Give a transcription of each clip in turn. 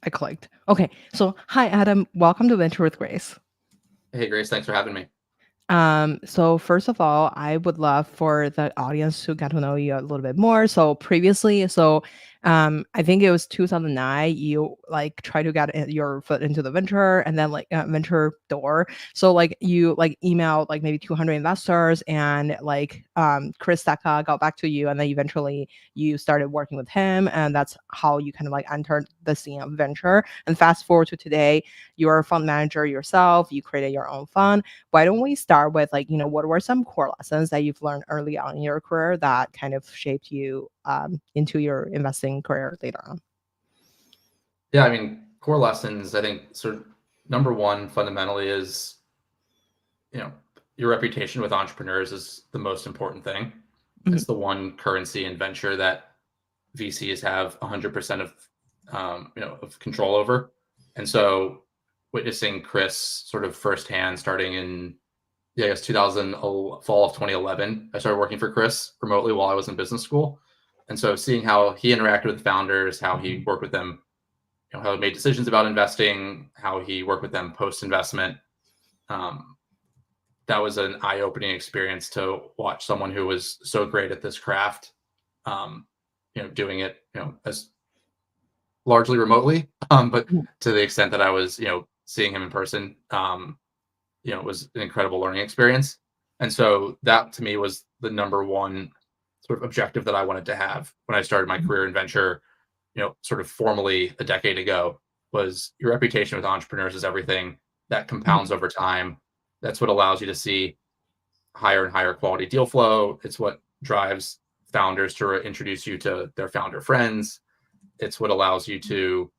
I clicked. Okay. So, hi, Adam. Welcome to Venture with Grace. Hey, Grace, thanks for having me. So first of all, I would love for the audience to get to know you a little bit more. So previously, I think it was 2009, you like try to get your foot into the venture and then like venture door. So like you like emailed like maybe 200 investors and like Chris Sacca got back to you and then eventually you started working with him and that's how you kind of like entered the scene of venture. And fast forward to today, you're a fund manager yourself, you created your own fund. Why don't we start with like, what were some core lessons that you've learned early on in your career that kind of shaped you into your investing career later on? Yeah, I mean, core lessons, I think sort of number one fundamentally is, you know, your reputation with entrepreneurs is the most important thing. Mhm. It's the one currency in venture that VCs have 100% of control over. And so witnessing Chris sort of firsthand starting in, yeah, I guess 2000, fall of 2011, I started working for Chris remotely while I was in business school. And so seeing how he interacted with founders, how he worked with them, how he made decisions about investing, how he worked with them post investment. Um, that was an eye opening experience to watch someone who was so great at this craft, um, doing it, as largely remotely, but Mhm. to the extent that I was, seeing him in person, it was an incredible learning experience. And so that to me was the number one sort of objective that I wanted to have when I started my career in venture, sort of formally a decade ago, was your reputation with entrepreneurs is everything. That Mhm. compounds over time. That's what allows you to see higher and higher quality deal flow. It's what drives founders to introduce you to their founder friends. It's what allows you to,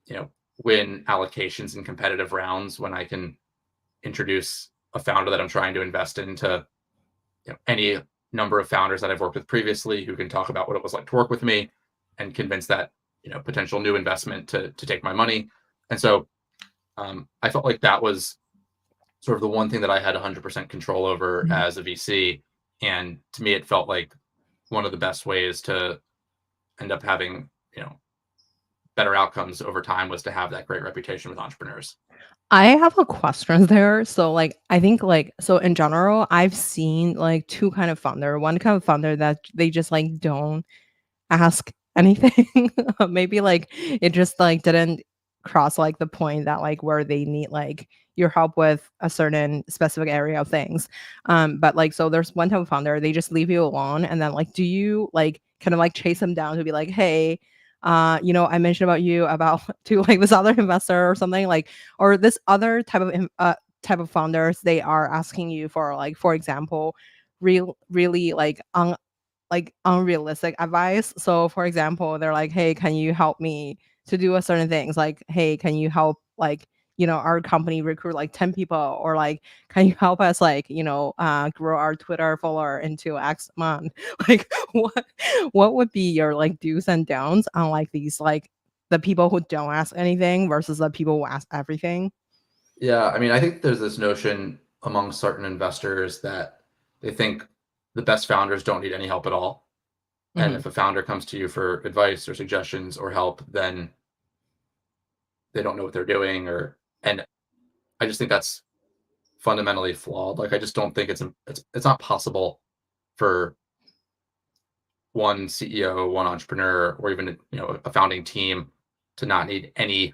you know, win allocations in competitive rounds when I can introduce a founder that I'm trying to invest into, any number of founders that I've worked with previously who can talk about what it was like to work with me and convince that, potential new investment to take my money. And so I felt like that was sort of the one thing that I had 100% control over Mhm. as a VC. And to me, it felt like one of the best ways to end up having, better outcomes over time was to have that great reputation with entrepreneurs. I have a question there. So like I think like so in general, I've seen like two kind of founder. One kind of founder that they just like don't ask anything. Maybe like it just like didn't cross like the point that like where they need like your help with a certain specific area of things. But like so there's one type of founder, they just leave you alone and then like do you like kind of like chase them down to be like, hey, I mentioned about you about to like this other investor or something like or this other type of founders, they are asking you for like for example, really like unrealistic advice. So for example, they're like, "Hey, can you help me to do a certain things?" Like, "Hey, can you help like, our company recruit like 10 people or like can you help us like, grow our Twitter follower into X month?" Like what would be your like do's and don'ts on like these like the people who don't ask anything versus the people who ask everything? Yeah, I mean, I think there's this notion among certain investors that they think the best founders don't need any help at all. And Mhm. if a founder comes to you for advice or suggestions or help, then they don't know what they're doing and I just think that's fundamentally flawed. Like I just don't think it's not possible for one CEO, one entrepreneur, or even a founding team to not need any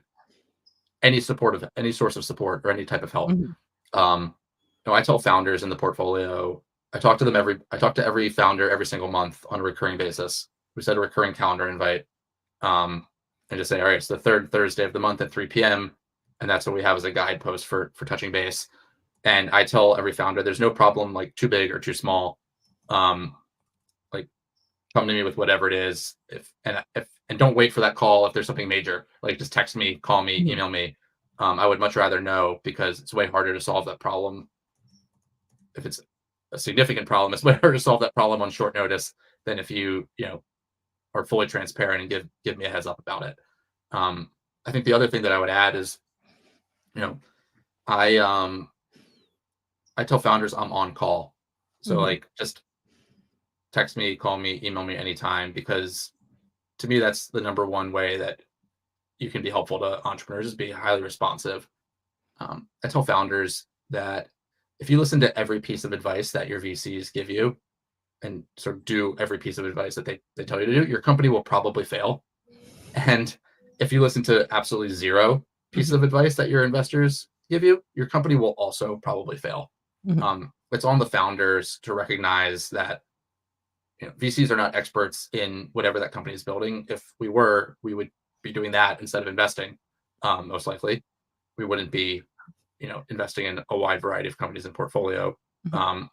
support of any source of support or any type of help. Mhm. Um, I tell founders in the portfolio, I talk to every founder every single month on a recurring basis. We set a recurring calendar invite, um, and just say, all right, it's the third Thursday of the month at 3 p.m. And that's what we have as a guidepost for touching base. And I tell every founder, there's no problem like too big or too small. Um, like come to me with whatever it is. If and don't wait for that call if there's something major. Like just text me, call me, Mhm. email me. I would much rather know because it's way harder to solve that problem if it's a significant problem. It's way harder to solve that problem on short notice than if you are fully transparent and give me a heads up about it. Um, I think the other thing that I would add is, you know, I I tell founders I'm on call. So Mhm. like just text me, call me, email me anytime because to me that's the number one way that you can be helpful to entrepreneurs is be highly responsive. I tell founders that if you listen to every piece of advice that your VCs give you and sort of do every piece of advice that they tell you to do, your company will probably fail. And if you listen to absolutely zero pieces Mhm. of advice that your investors give you, your company will also probably fail. Mhm. It's on the founders to recognize that VCs are not experts in whatever that company is building. If we were, we would be doing that instead of investing. Most likely, we wouldn't be, investing in a wide variety of companies in portfolio. Mhm. Um,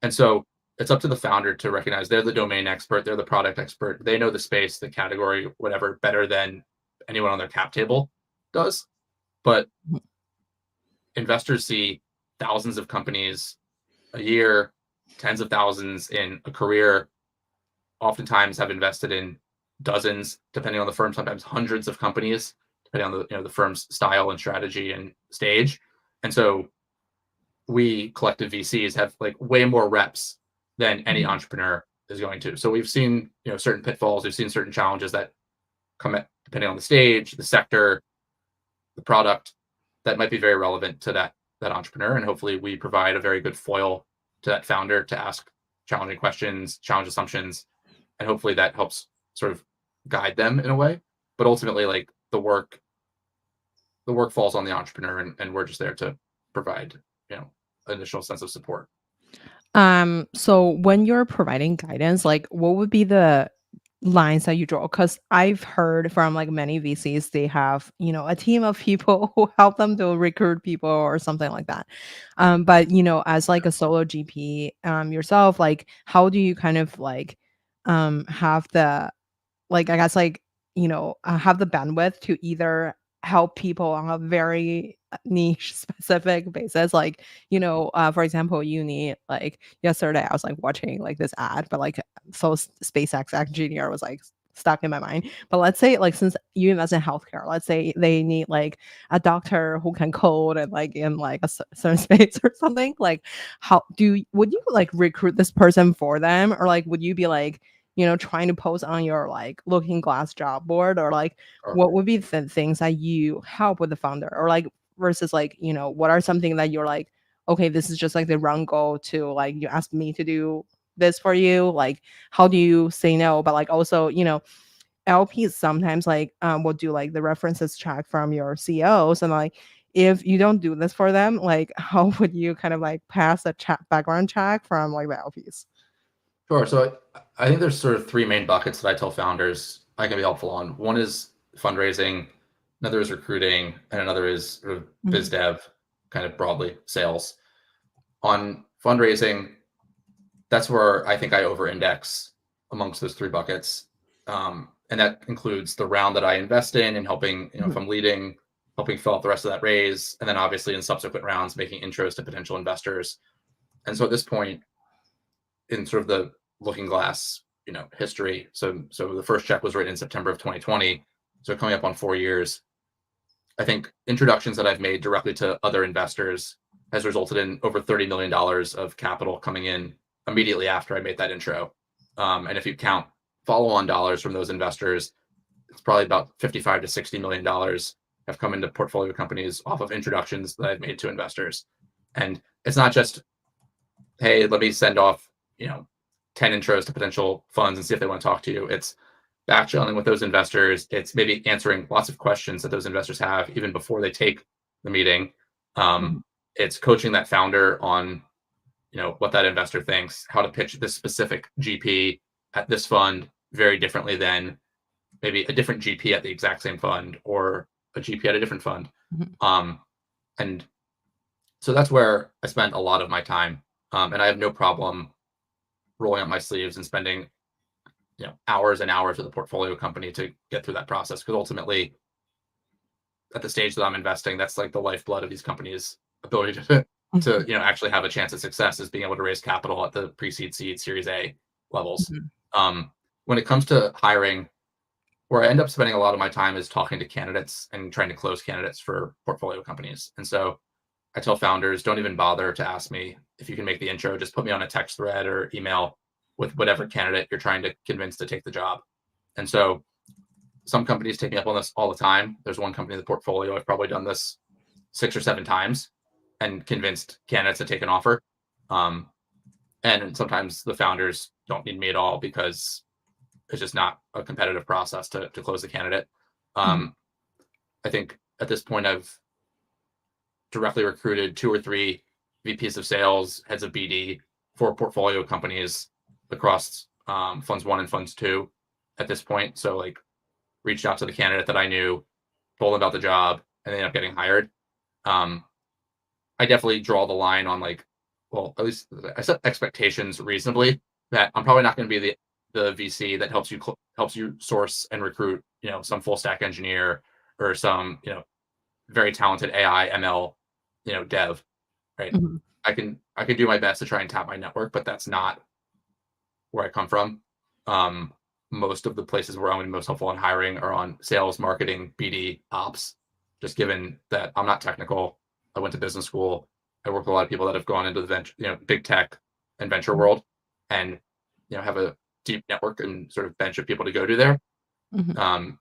and so it's up to the founder to recognize they're the domain expert, they're the product expert, they know the space, the category, whatever, better than anyone on their cap table does. But Mhm. investors see thousands of companies a year, tens of thousands in a career, oftentimes have invested in dozens, depending on the firm, sometimes hundreds of companies, depending on the firm's style and strategy and stage. And so we collective VCs have like way more reps than any Mhm. entrepreneur is going to. So we've seen certain pitfalls, we've seen certain challenges that come at, depending on the stage, the sector, the product, that might be very relevant to that entrepreneur. And hopefully we provide a very good foil to that founder to ask challenging questions, challenge assumptions, and hopefully that helps sort of guide them in a way. But ultimately, like the work falls on the entrepreneur, and we're just there to provide initial sense of support. So when you're providing guidance, like what would be the lines that you draw? Because I've heard from like many VCs, they have, a team of people who help them to recruit people or something like that. But as like a solo GP, yourself, like how do you kind of like have the like, I guess, like, have the bandwidth to either help people on a very niche specific basis. Like, for example, you need like yesterday I was like watching like this ad, but like SpaceX engineer was like stuck in my mind. But let's say like since you invest in healthcare, let's say they need like a doctor who can code and like in like a certain space or something. Like, would you like recruit this person for them, or like would you be like trying to post on your like Looking Glass job board, or like Or, what would be the things that you help with the founder, or like versus like, what are something that you're like, okay, this is just like the run goal to like you asked me to do this for you. Like, how do you say no? But like also, LPs sometimes like will do like the references check from your CEOs, and like if you don't do this for them, like how would you kind of like pass a background check from like the LPs? sure. So I think there's sort of three main buckets that I tell founders I can be helpful on. One is fundraising, another is recruiting, and another is sort of biz Mhm. dev, kind of broadly sales. On fundraising, that's where I think I over index amongst those three buckets. And that includes the round that I invest in and helping, if Mhm. I'm leading, helping fill out the rest of that raise. And then obviously in subsequent rounds, making intros to potential investors. And so at this point, in sort of the Looking Glass, history. So the first check was written in September of 2020. So coming up on 4 years, I think introductions that I've made directly to other investors has resulted in over $30 million of capital coming in immediately after I made that intro. And if you count follow-on dollars from those investors, it's probably about 55 to $60 million have come into portfolio companies off of introductions that I've made to investors. And it's not just, hey, let me send off, 10 intros to potential funds and see if they want to talk to you. It's back channeling with those investors. It's maybe answering lots of questions that those investors have even before they take the meeting. Um, Mhm. it's coaching that founder on, what that investor thinks, how to pitch this specific GP at this fund very differently than maybe a different GP at the exact same fund or a GP at a different fund. Mhm. Um, and so that's where I spend a lot of my time. And I have no problem rolling up my sleeves and spending hours and hours with a portfolio company to get through that process, because ultimately at the stage that I'm investing, that's like the lifeblood of these companies' ability to Mhm. actually have a chance at success, is being able to raise capital at the pre-seed, seed, series A levels. Mhm. um, when it comes to hiring, where I end up spending a lot of my time is talking to candidates and trying to close candidates for portfolio companies. And so I tell founders, don't even bother to ask me if you can make the intro. Just put me on a text thread or email with whatever candidate you're trying to convince to take the job. And so some companies take me up on this all the time. There's one company in the portfolio I've probably done this 6 or 7 times and convinced candidates to take an offer. And sometimes the founders don't need me at all because it's just not a competitive process to close the candidate. Mhm. I think at this point I've directly recruited 2 or 3 VPs of sales, heads of BD for portfolio companies across funds 1 and funds 2 at this point. So like reached out to the candidate that I knew, told them about the job, and they ended up getting hired. I definitely draw the line on like, well, at least I set expectations reasonably that I'm probably not going to be the VC that helps you source and recruit, some full stack engineer or some, very talented AI ML, dev, right? Mhm. I can do my best to try and tap my network, but that's not where I come from. Most of the places where I'm going to be most helpful in hiring are on sales, marketing, BD, ops. Just given that I'm not technical, I went to business school. I work with a lot of people that have gone into the venture, big tech and venture Mhm. world, and have a deep network and sort of bench of people to go to there. Mhm. Um,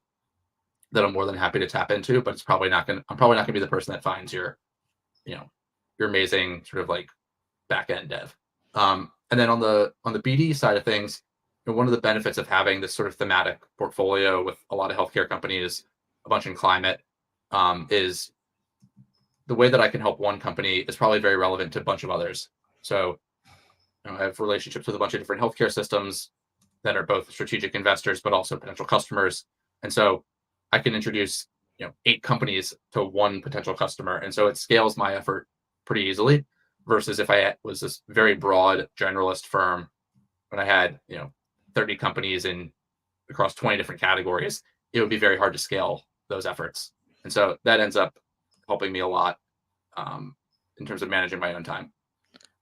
that I'm more than happy to tap into, but it's probably not going. I'm probably not going to be the person that finds you know, your amazing sort of like back end dev. And then on the BD side of things, one of the benefits of having this sort of thematic portfolio with a lot of healthcare companies, a bunch in climate, is the way that I can help one company is probably very relevant to a bunch of others. So I have relationships with a bunch of different healthcare systems that are both strategic investors but also potential customers, and so I can introduce 8 companies to one potential customer, and so it scales my effort pretty easily. Versus if I was this very broad generalist firm when I had 30 companies in across 20 different categories, it would be very hard to scale those efforts, and so that ends up helping me a lot in terms of managing my own time.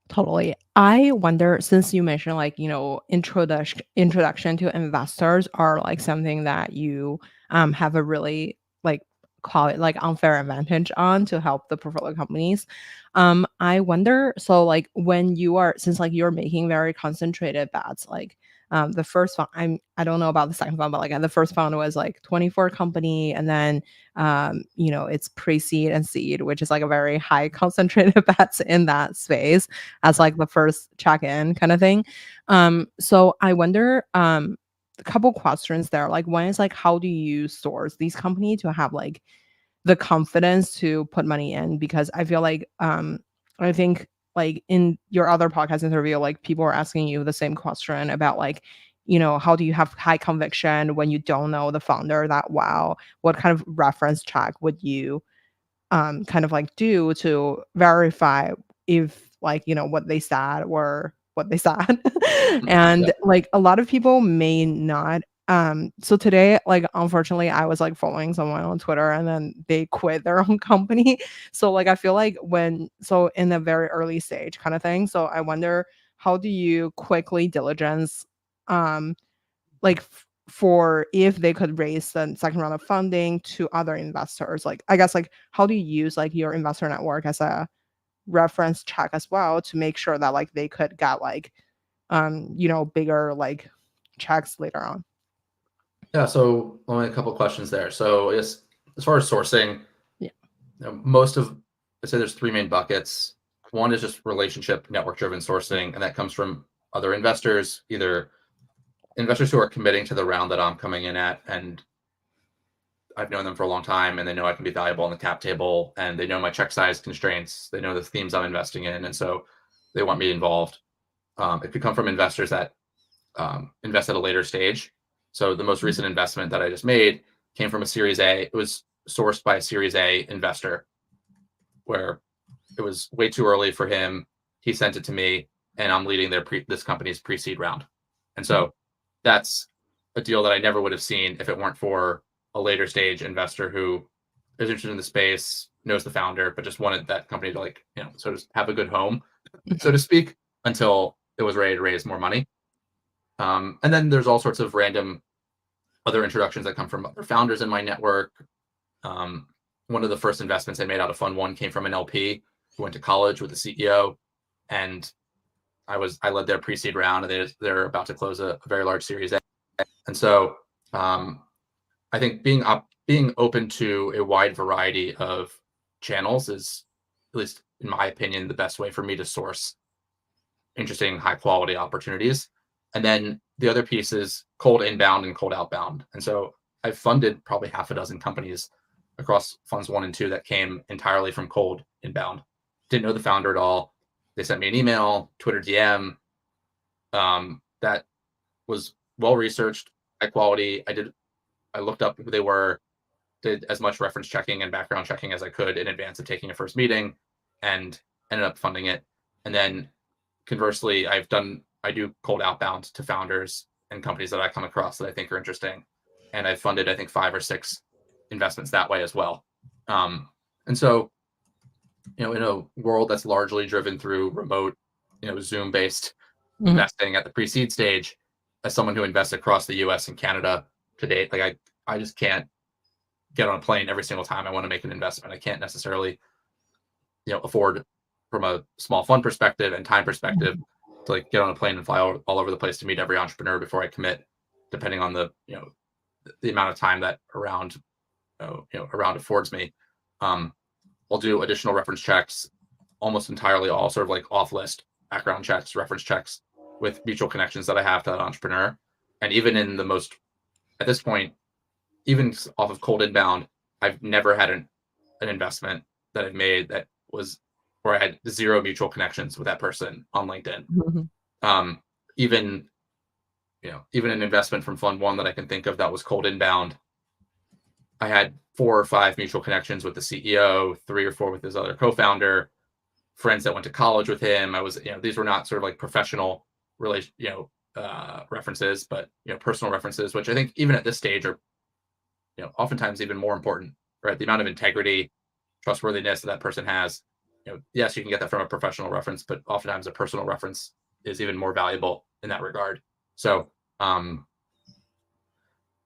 Totally. I wonder, since you mentioned like, introduction to investors are like something that you have a really like call it like unfair advantage on to help the portfolio companies. I wonder, so like when you are since like you're making very concentrated bets, like the first fund, I don't know about the second fund, but like the first fund was like 24 company, and then it's pre-seed and seed, which is like a very high concentrated bets in that space as like the first check-in kind of thing. So I wonder, a couple questions there. Like one is like, how do you source these companies to have like the confidence to put money in? Because I feel like, I think like in your other podcast interview, like people are asking you the same question about like, how do you have high conviction when you don't know the founder that well? What kind of reference check would you kind of like do to verify if like what they said were what they said. Yeah. And like a lot of people may not so today, like unfortunately I was like following someone on Twitter and then they quit their own company. So like I feel like in a very early stage kind of thing, so I wonder, how do you quickly diligence um like for if they could raise the second round of funding to other investors? Like I guess like how do you use like your investor network as a reference check as well to make sure that like they could get like bigger like checks later on? Yeah, so only a couple questions there. So I guess as far as sourcing, Yeah. most of, I'd say there's 3 main buckets. One is just relationship network driven sourcing, and that comes from other investors, either investors who are committing to the round that I'm coming in at, and I've known them for a long time, and they know I can be valuable on the cap table, and they know my check size constraints, they know the themes I'm investing in, and so they want me involved. It could come from investors that invest at a later stage. So the most Mhm. recent investment that I just made came from a Series A. It was sourced by a Series A investor where it was way too early for him. He sent it to me, and I'm leading this company's pre-seed round. And Mhm. so that's a deal that I never would have seen if it weren't for a later stage investor who is interested in the space, knows the founder, but just wanted that company to like, sort of have a good home, so Mhm. to speak, until it was ready to raise more money. And then there's all sorts of random other introductions that come from other founders in my network. Um, One of the first investments I made out of Fund One came from an LP who went to college with the CEO, and I led their pre-seed round, and they're about to close a very large Series A, and so um, I think being open to a wide variety of channels is, at least in my opinion, the best way for me to source interesting, high quality opportunities. And then the other piece is cold inbound and cold outbound. And so I've funded probably half a dozen companies across funds 1 and 2 that came entirely from cold inbound. Didn't know the founder at all. They sent me an email, Twitter DM, that was well researched, high quality. I looked up who they were, did as much reference checking and background checking as I could in advance of taking a first meeting, and ended up funding it. And then conversely, I do cold outbound to founders and companies that I come across that I think are interesting. And I've funded, I think, 5 or 6 investments that way as well. And so, in a world that's largely driven through remote, Zoom based Mhm. investing at the pre-seed stage, as someone who invests across the US and Canada to date, like I just can't get on a plane every single time I want to make an investment. I can't necessarily, afford, from a small fund perspective and time perspective, to like get on a plane and fly all over the place to meet every entrepreneur before I commit, depending on the amount of time that around affords me. Um, I'll do additional reference checks, almost entirely all sort of like off list background checks, reference checks with mutual connections that I have to that entrepreneur. And even in the most, at this point, even off of cold inbound, I've never had an investment that I've made that was where I had 0 mutual connections with that person on LinkedIn. Mhm. Um, even even an investment from Fund 1 that I can think of that was cold inbound, I had 4 or 5 mutual connections with the CEO, 3 or 4 with his other co-founder, friends that went to college with him. I was, these were not sort of like professional relation, references, but personal references, which I think even at this stage are, oftentimes even more important, right? The amount of integrity, trustworthiness that person has. Yes, you can get that from a professional reference, but oftentimes a personal reference is even more valuable in that regard. So,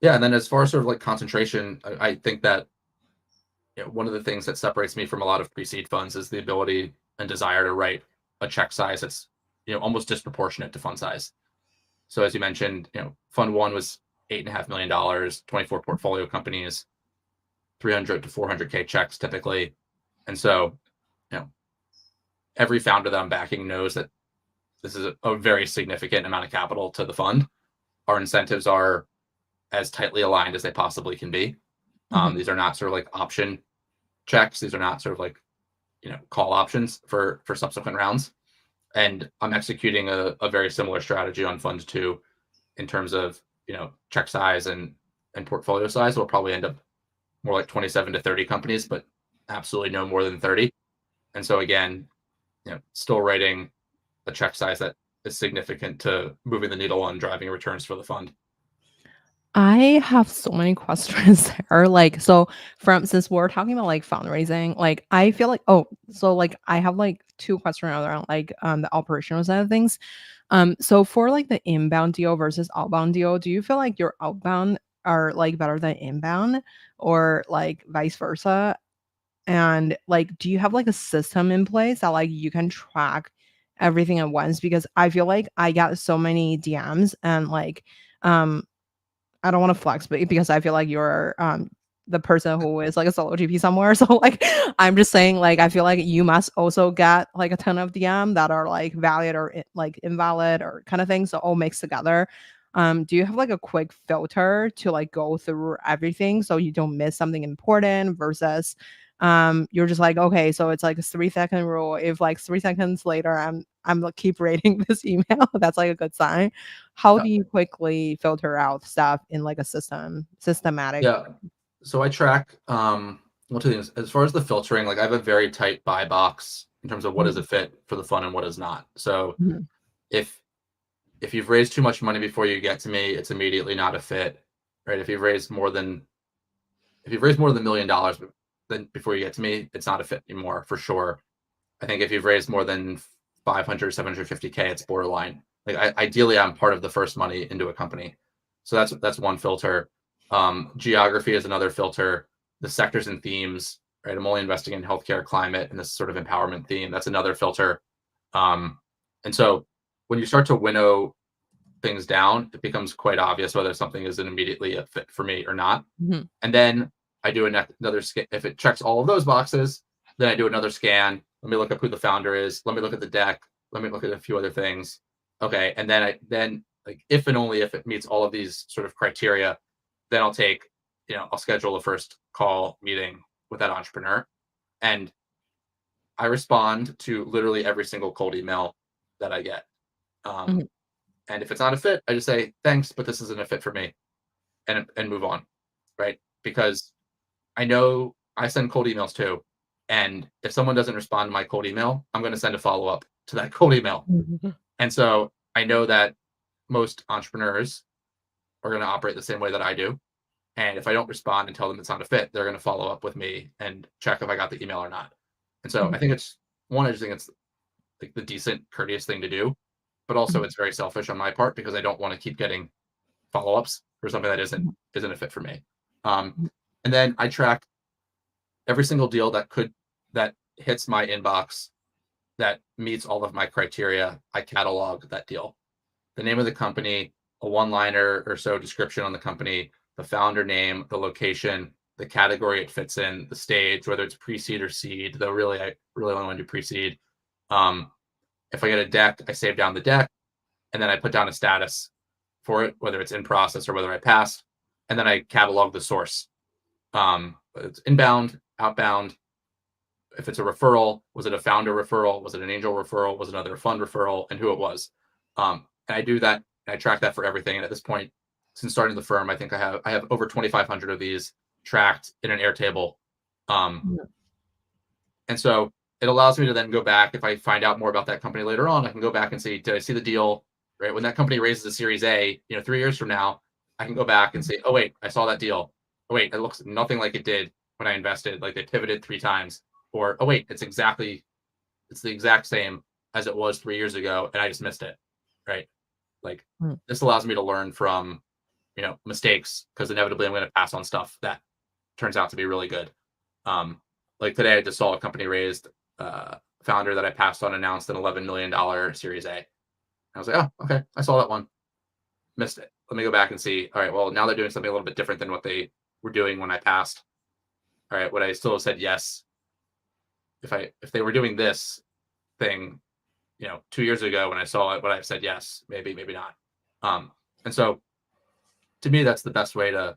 yeah. And then as far as sort of like concentration, I think that one of the things that separates me from a lot of pre-seed funds is the ability and desire to write a check size that's almost disproportionate to fund size. So as you mentioned, Fund 1 was $8.5 million, 24 portfolio companies, 300 to 400K checks typically, and so you know every founder that I'm backing knows that this is a very significant amount of capital to the fund. Our incentives are as tightly aligned as they possibly can be. Mhm. These are not sort of like option checks. These are not sort of like call options for subsequent rounds. And I'm executing a very similar strategy on Fund 2 in terms of check size and portfolio size. We'll probably end up more like 27 to 30 companies, but absolutely no more than 30. And so again, still writing a check size that is significant to moving the needle on driving returns for the fund. I have so many questions there. Like, so from since we're talking about like fundraising, like I feel like so like I have like two questions around like the operational side of things. So for like the inbound deal versus outbound deal, do you feel like your outbound are like better than inbound or like vice versa? And like, do you have like a system in place that like you can track everything at once? Because I feel like I got so many DMs and like um I don't wanna flex, but because I feel like you're, the person who is like a solo GP somewhere. So, like, I'm just saying, like, I feel like you must also get, like, a ton of DM that are, like, valid or like, invalid or kinda thing, so all mixed together. Do you have, like, a quick filter to, like, go through everything so you don't miss something important versus, you're just like, "Okay, so it's like a 3-second rule. If, like, 3 seconds later, I'm, like, keep reading this email, that's, like, a good sign." How Yeah. do you quickly filter out stuff in like a systematic Yeah. So I track well, 2 things. As far as the filtering, like I have a very tight buy box in terms of what is a Mhm, fit for the fund and what is not. So mhm, if you've raised too much money before you get to me, it's immediately not a fit. Right. If you've raised more than $1 million then before you get to me, it's not a fit anymore for sure. I think if you've raised more than 500, 750K, it's borderline. Like ideally, I'm part of the first money into a company. So that's one filter. Geography is another filter. The sectors and themes, right? I'm only investing in healthcare, climate, and this sort of empowerment theme. That's another filter. Um, and so when you start to winnow things down, it becomes quite obvious whether something is immediately a fit for me or not. Mhm. And then I do another scan. If it checks all of those boxes, then I do another scan. Let me look up who the founder is. Let me look at the deck. Let me look at a few other things. Okay, and then like if and only if it meets all of these sort of criteria, then I'll schedule a first call meeting with that entrepreneur, and I respond to literally every single cold email that I get. Um, Mhm. and if it's not a fit, I just say thanks, but this isn't a fit for me, and move on, right? Because I know I send cold emails too, and if someone doesn't respond to my cold email, I'm going to send a follow up to that cold email. Mhm. And so I know that most entrepreneurs are going to operate the same way that I do. And if I don't respond and tell them it's not a fit, they're going to follow up with me and check if I got the email or not. And so Mhm. I think I just think it's like the decent, courteous thing to do, but also Mhm. it's very selfish on my part because I don't want to keep getting follow ups for something that Mhm. isn't a fit for me. And then I track every single deal that hits my inbox that meets all of my criteria. I catalog that deal, the name of the company, a one liner or so description on the company, the founder name, the location, the category it fits in, the stage, whether it's pre-seed or seed, though really I really only want to do pre-seed. Um, if I get a deck, I save down the deck, and then I put down a status for it, whether it's in process or whether I passed, and then I catalog the source. Whether it's inbound, outbound, if it's a referral, was it a founder referral? Was it an angel referral? Was it another fund referral? And who it was. And I do that. And I track that for everything. And at this point, since starting the firm, I think I have over 2,500 of these tracked in an Airtable. Um, Mhm. and so it allows me to then go back. If I find out more about that company later on, I can go back and see, did I see the deal? Right. When that company raises a Series A, 3 years from now, I can go back and say, oh, wait, I saw that deal. Oh, wait, it looks nothing like it did when I invested. Like they pivoted 3 times. Or, oh, wait, it's the exact same as it was 3 years ago, and I just missed it. Right. Like Mhm. this allows me to learn from, mistakes because inevitably I'm going to pass on stuff that turns out to be really good. Um, like today, I just saw a company raised founder that I passed on announced an $11 million Series A. I was like, oh, okay, I saw that one, missed it. Let me go back and see. All right, well, now they're doing something a little bit different than what they were doing when I passed. All right, would I still have said yes if they were doing this thing, 2 years ago when I saw it? Would I have said yes? Maybe, maybe not. Um, and so to me, that's the best way to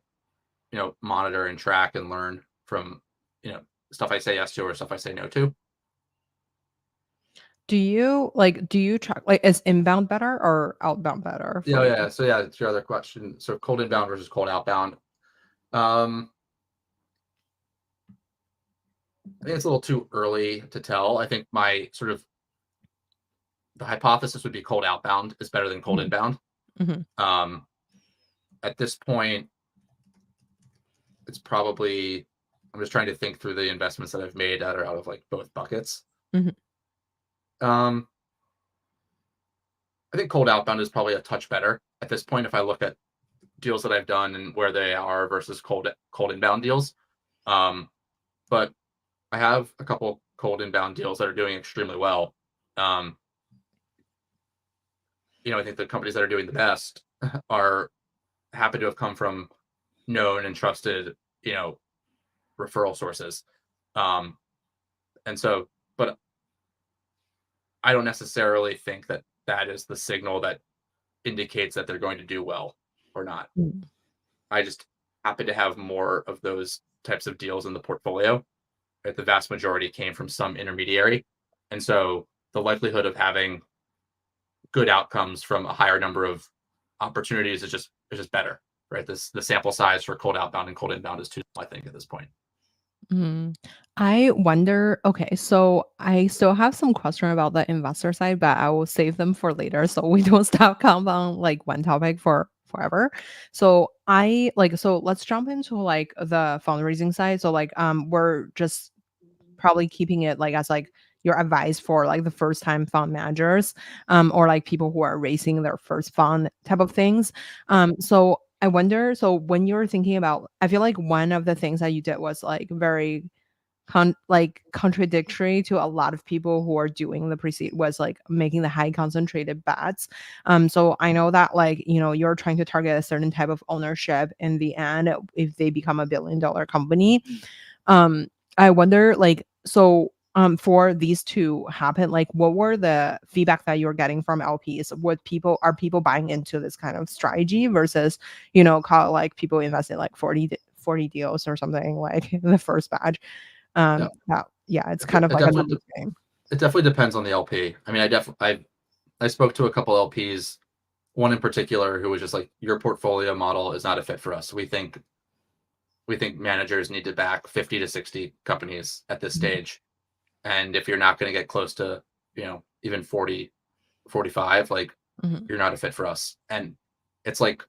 monitor and track and learn from stuff I say yes to or stuff I say no to. Do you track like, is inbound better or outbound better Yeah, for you? yeah. So yeah, it's your other question. So cold inbound versus cold outbound. Um, I think it's a little too early to tell. I think my sort of the hypothesis would be cold outbound is better than cold Mhm. inbound. Mhm. Um, at this point, it's probably I'm just trying to think through the investments that I've made that are out of like both buckets. Mhm. Um, I think cold outbound is probably a touch better at this point if I look at deals that I've done and where they are versus cold inbound deals. Um, but I have a couple cold inbound deals that are doing extremely well. Um, I think the companies that are doing the best are happen to have come from known and trusted, you know, referral sources. Um, and so, but I don't necessarily think that that is the signal that indicates that they're going to do well or not. Mhm. I just happen to have more of those types of deals in the portfolio. Right? The vast majority came from some intermediary. And so the likelihood of having good outcomes from a higher number of opportunities is just better, right? The sample size for cold outbound and cold inbound is too small, I think, at this point. Mm. I wonder, okay, so I still have some question about the investor side, but I will save them for later so we don't stop compound like one topic for forever. So let's jump into like the fundraising side. So we're just probably keeping it like as like your advice for like the first time fund managers or like people who are raising their first fund type of things. So I wonder, so when you're thinking about, I feel like one of the things that you did was like very contradictory to a lot of people who are doing the precede was like making the high concentrated bets. So I know that like, you're trying to target a certain type of ownership in the end if they become $1 billion company. um I wonder, like, so for these to happen, like what were the feedback that you're getting from LPs? Are people buying into this kind of strategy versus, call like people invested like 40 deals or something like in the first batch? Yeah, Yeah, it's kind of it like a definitely numbers game. it definitely depends on the LP. I mean, I spoke to a couple LPs, one in particular who was just like, your portfolio model is not a fit for us. We think managers need to back 50 to 60 companies at this stage. And if you're not going to get close to, even 40, 45, like, Mhm. you're not a fit for us. And it's like,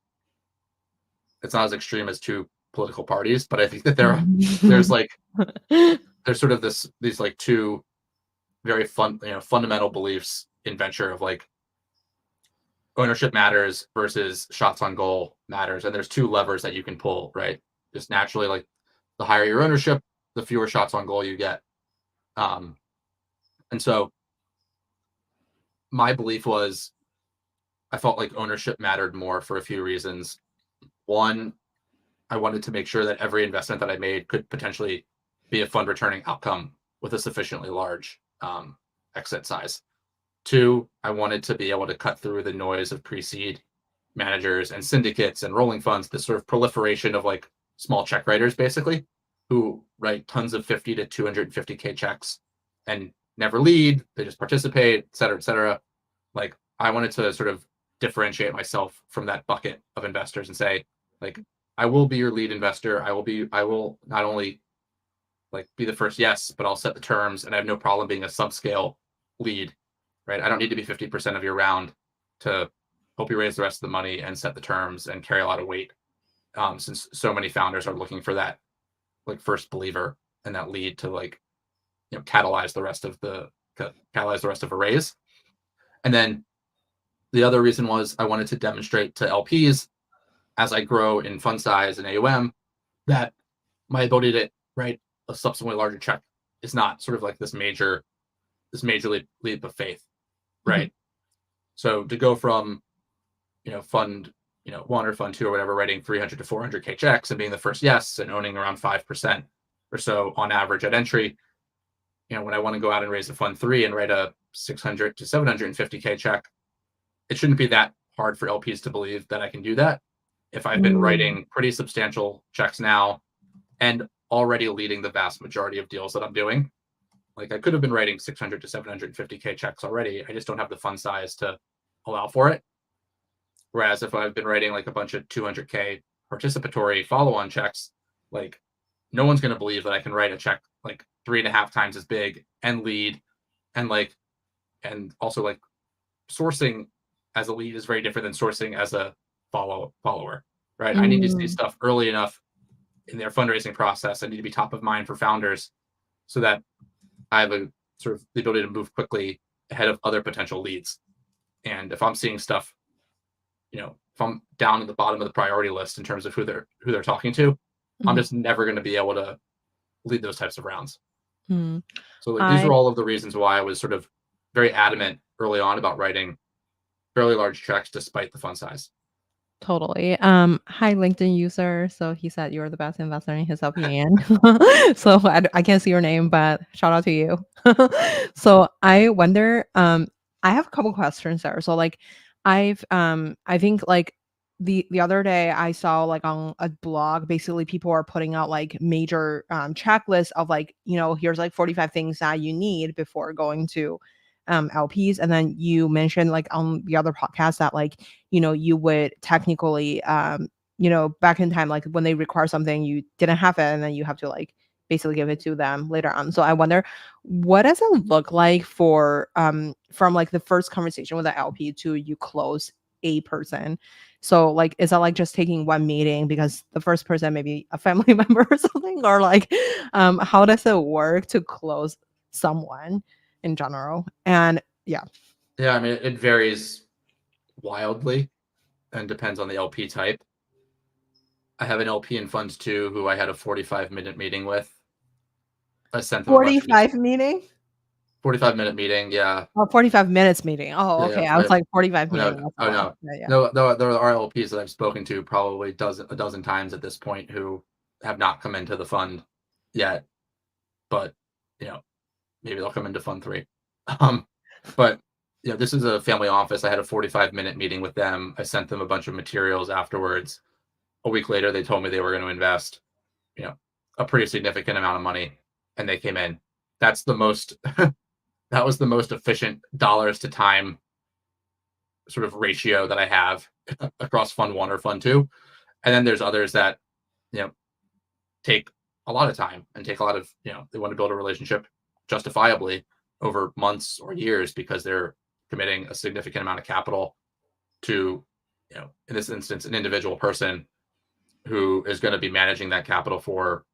it's not as extreme as two political parties, but I think that there's Mhm. like, there's sort of these like two very fundamental beliefs in venture of like, ownership matters versus shots on goal matters. And there's two levers that you can pull, right? Just naturally, like, the higher your ownership, the fewer shots on goal you get. Um, and so my belief was, I felt like ownership mattered more for a few reasons. One, I wanted to make sure that every investment that I made could potentially be a fund returning outcome with a sufficiently large exit size. Two, I wanted to be able to cut through the noise of pre-seed managers and syndicates and rolling funds, this sort of proliferation of like small check writers, basically, who write tons of 50 to 250K checks and never lead. They just participate, et cetera, et cetera. Like, I wanted to sort of differentiate myself from that bucket of investors and say, like, I will be your lead investor. I will not only like be the first yes, but I'll set the terms, and I have no problem being a subscale lead, right? I don't need to be 50% of your round to help you raise the rest of the money and set the terms and carry a lot of weight. Since so many founders are looking for that like first believer and that lead to like, catalyze the rest of a raise. And then the other reason was I wanted to demonstrate to LPs as I grow in fund size and AUM that my ability to write a subsequently larger check is not sort of like this major leap of faith, Mhm. right? So to go from, fund, one or fund two or whatever, writing 300 to 400K checks and being the first yes and owning around 5% or so on average at entry, when I want to go out and raise a fund three and write a 600 to 750K check, it shouldn't be that hard for LPs to believe that I can do that if I've been Mm. writing pretty substantial checks now and already leading the vast majority of deals that I'm doing. Like, I could have been writing 600 to 750K checks already. I just don't have the fund size to allow for it. Whereas if I've been writing like a bunch of 200K participatory follow-on checks, like, no one's going to believe that I can write a check like 3.5 times as big and lead, and like, and also like, sourcing as a lead is very different than sourcing as a follower, right? I need to see Mm. stuff early enough in their fundraising process. I need to be top of mind for founders so that I have a sort of the ability to move quickly ahead of other potential leads. And if I'm seeing stuff, if I'm down at the bottom of the priority list in terms of who they're talking to, I'm Mhm. just never going to be able to lead those types of rounds. Mm. So like, these I are all of the reasons why I was sort of very adamant early on about writing fairly large checks despite the fund size. Totally. Hi, LinkedIn user. So he said you're the best investor in his opinion. So I can't see your name, but shout out to you. So I wonder, I have a couple questions there. So like I think like the other day I saw like on a blog, basically people are putting out like major checklists of like, here's like 45 things that you need before going to LPs. And then you mentioned like on the other podcast that like, you would technically, back in time, like when they require something, you didn't have it, and then you have to like basically give it to them later on. So I wonder, what does it look like for from like the first conversation with the LP to you close a person? So like, is that like just taking one meeting because the first person maybe a family member or something, or like, how does it work to close someone in general? And yeah. Yeah, I mean, it varies wildly and depends on the LP type. I have an LP in Fund 2 who I had a 45-minute meeting with. I sent them a bunch of 45 meeting? 45-minute meeting. Yeah. Oh, 45 minutes meeting. Oh, Yeah. okay. I was Yeah. like 45 Oh, no. meeting. That's a Oh, lot. no. Yeah, yeah. No, there are LPs that I've spoken to probably a dozen times at this point who have not come into the fund yet, but you know, maybe they'll come into fund three. Um, but this is a family office. I had a 45-minute meeting with them. I sent them a bunch of materials afterwards. A week later, they told me they were going to invest, you know, a pretty significant amount of money, and they came in. That's the most. That was the most efficient dollars to time sort of ratio that I have across fund one or fund two. And then there's others that, you know, take a lot of time and take a lot of, they want to build a relationship justifiably over months or years because they're committing a significant amount of capital to, in this instance, an individual person who is going to be managing that capital for,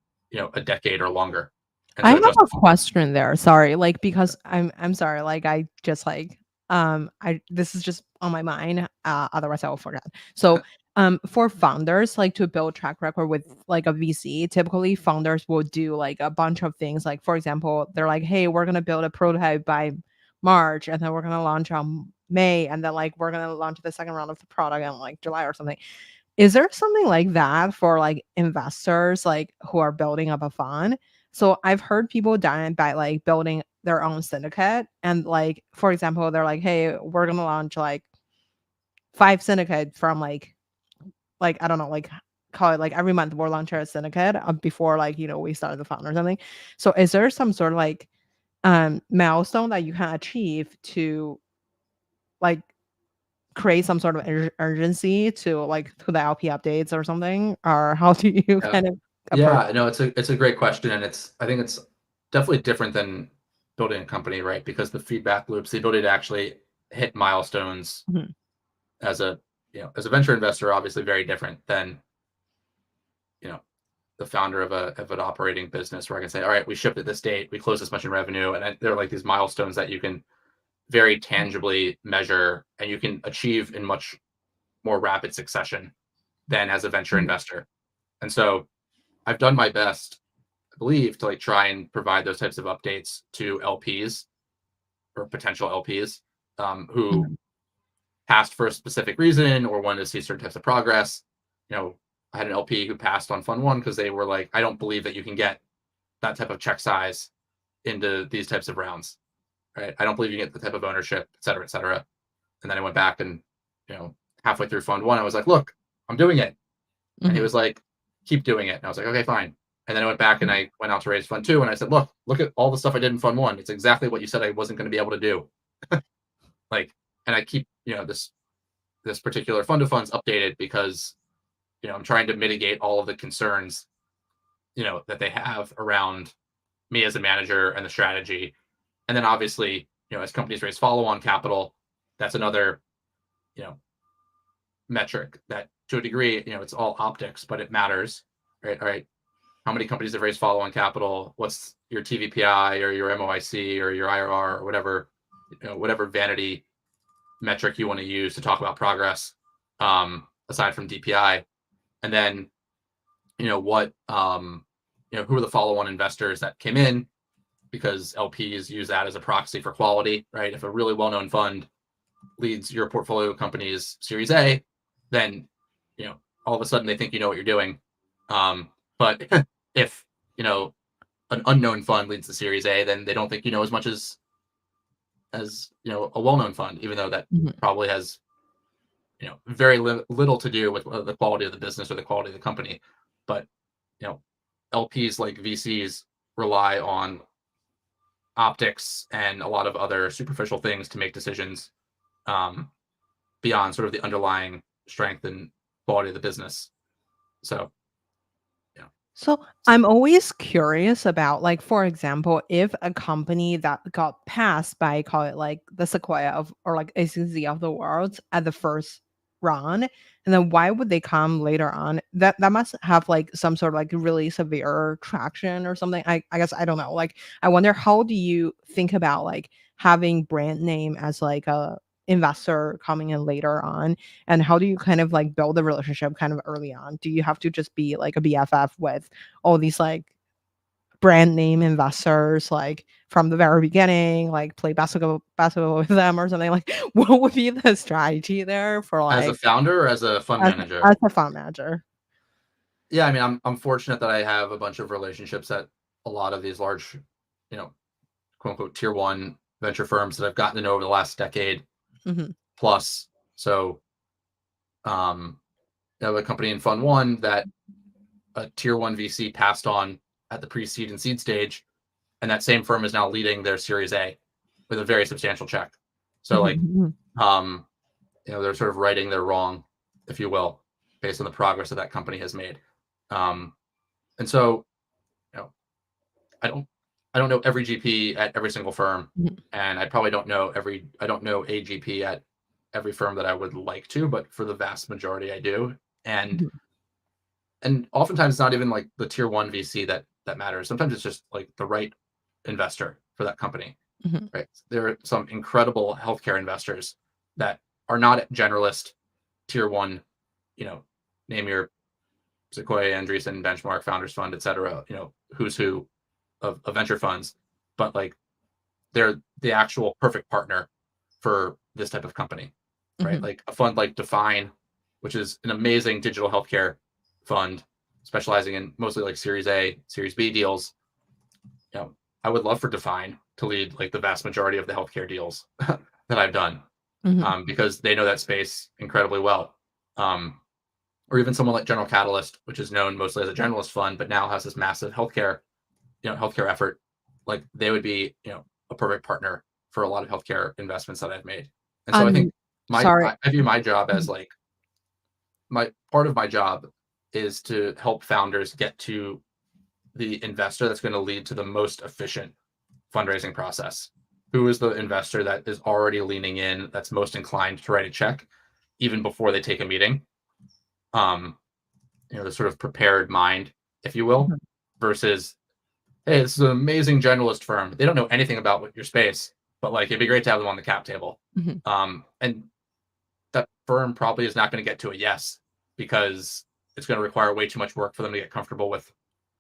a decade or longer. And I so have just, a question there. Sorry, like because I'm sorry, like I just like I this is just on my mind. Otherwise I will forget. So for founders like to build track record with like a VC, typically founders will do like a bunch of things. Like for example, they're like, hey, we're gonna build a prototype by March and then we're gonna launch on May and then like we're gonna launch the second round of the product in like July or something. Is there something like that for like investors like who are building up a fund? So I've heard people done by like building their own syndicate and like for example, they're like, "Hey, we're going to launch like 5 syndicate from like I don't know, like call it like every month we'll launch a syndicate before like, we started the fund or something." So is there some sort of like milestone that you can achieve to like create some sort of urgency to like to the LP updates or something? Or how do you yeah, kind of approach? yeah, no, it's a great question, and I think it's definitely different than building a company, right? Because the feedback loops, the ability to actually hit milestones Mhm, as a as a venture investor, are obviously very different than you know the founder of an operating business, where I can say, all right, we shipped at this date, we closed this much in revenue, and there are like these milestones that you can very tangibly measure and you can achieve in much more rapid succession than as a venture mhm, investor. And so I've done my best, I believe, to like try and provide those types of updates to LPs or potential LPs who mhm, passed for a specific reason or wanted to see certain types of progress. I had an LP who passed on fund one because they were like, I don't believe that you can get that type of check size into these types of rounds, right? I don't believe you get the type of ownership, et cetera, et cetera. And then I went back and, you know, halfway through fund one, I was like, look, I'm doing it. And he mhm, was like, keep doing it. And I was like, okay, fine. And then I went back and mhm, I went out to raise fund two and I said, look at all the stuff I did in fund one. It's exactly what you said I wasn't going to be able to do. Like, and I keep, this particular fund of funds updated because, I'm trying to mitigate all of the concerns, that they have around me as a manager and the strategy. And then obviously, as companies raise follow-on capital, that's another, you know, metric that to a degree, it's all optics, but it matters, right? All right. How many companies have raised follow-on capital? What's your TVPI or your MOIC or your IRR or whatever, whatever vanity metric you want to use to talk about progress, aside from DPI. And then, what, who are the follow-on investors that came in, because LPs use that as a proxy for quality, right? If a really well-known fund leads your portfolio company's Series A, then all of a sudden they think you know what you're doing. But if an unknown fund leads the Series A, then they don't think you know as much as a well-known fund, even though that mhm. probably has very little to do with the quality of the business or the quality of the company. But you know LPs like VCs rely on optics and a lot of other superficial things to make decisions, um, beyond sort of the underlying strength and quality of the business. So, yeah. So I'm always curious about, like, for example, if a company that got passed by, call it like the Sequoia of or like ACZ of the world at the first run, and then why would they come later on? That must have like some sort of like really severe traction or something. I guess I don't know. Like I wonder how do you think about like having brand name as like a investor coming in later on, and how do you kind of like build a relationship kind of early on? Do you have to just be like a BFF with all these like brand name investors, like from the very beginning, like play basketball with them or something? Like, what would be the strategy there for As a like founder or as a fund as manager? as a fund manager? Yeah, I mean, I'm fortunate that I have a bunch of relationships at a lot of these large, you know, quote unquote tier one venture firms that I've gotten to know over the last decade Mhm, plus. So, um, I have a company in Fund One that a tier one VC passed on at the pre-seed and seed stage, and that same firm is now leading their Series A with a very substantial check. So, mhm, like, mhm, um, they're sort of righting their wrong, if you will, based on the progress that company has made. Um, and so, you know, I don't I don't know every GP at every single firm, mhm, and I don't know a GP at every firm that I would like to, but for the vast majority I do. And mhm, oftentimes it's not even like the tier one VC that matters. Sometimes it's just like the right investor for that company, mhm, right? There are some incredible healthcare investors that are not generalist tier one, you know, name your Sequoia, Andreessen, Benchmark, Founders Fund, et cetera, who's who of venture funds, but like they're the actual perfect partner for this type of company, right? mhm. Like a fund like Define, which is an amazing digital healthcare fund specializing in mostly like Series A, Series B deals. You know, I would love for Define to lead like the vast majority of the healthcare deals that I've done, Mhm, because they know that space incredibly well. Um, or even someone like General Catalyst, which is known mostly as a generalist fund, but now has this massive healthcare effort. Like they would be, a perfect partner for a lot of healthcare investments that I've made. And so I um, think sorry. I view my job as Mhm, like my part of my job is to help founders get to the investor that's going to lead to the most efficient fundraising process. Who is the investor that is already leaning in, that's most inclined to write a check even before they take a meeting? Um, the sort of prepared mind, if you will, mhm, versus, hey, this is an amazing generalist firm. They don't know anything about your space, but like it'd be great to have them on the cap table. mhm. And that firm probably is not going to get to a yes because it's going to require way too much work for them to get comfortable with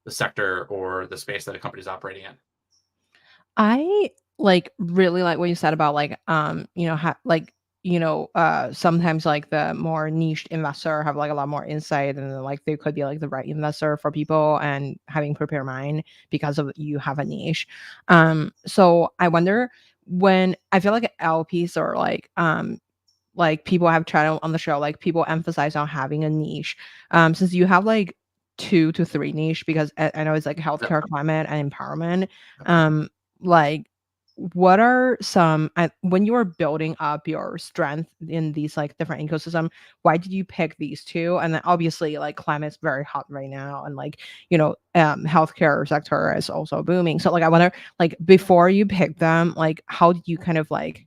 the sector or the space that a company is operating in. I, like, really like what you said about, like, sometimes, like, the more niched investor have, like, a lot more insight and then, like, they could be, like, the right investor for people and having prepared mind because of you have a niche. So I wonder when I feel like LPs are, like people have tried on the show, like people emphasize on having a niche. Since you have like 2 to 3 niche because I know it's like Yep. healthcare, climate, and empowerment. Um, like what are some when you are building up your strength in these like different ecosystem, why did you pick these 2? And then obviously like climate's very hot right now and like, healthcare sector is also booming. So like I wonder like before you pick them, like how did you kind of like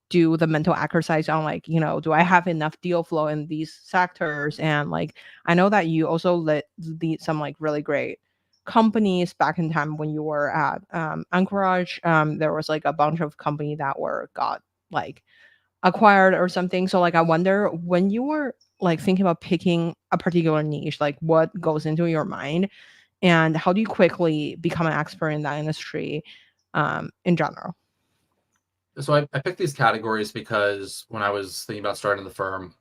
do the mental exercise on like, do I have enough deal flow in these sectors? And like, I know that you also lead some like really great companies back in time when you were at Anchorage. There was like a bunch of company that were got like acquired or something. So like, I wonder when you were like thinking about picking a particular niche, like what goes into your mind and how do you quickly become an expert in that industry in general? So I picked these categories because when I was thinking about starting the firm,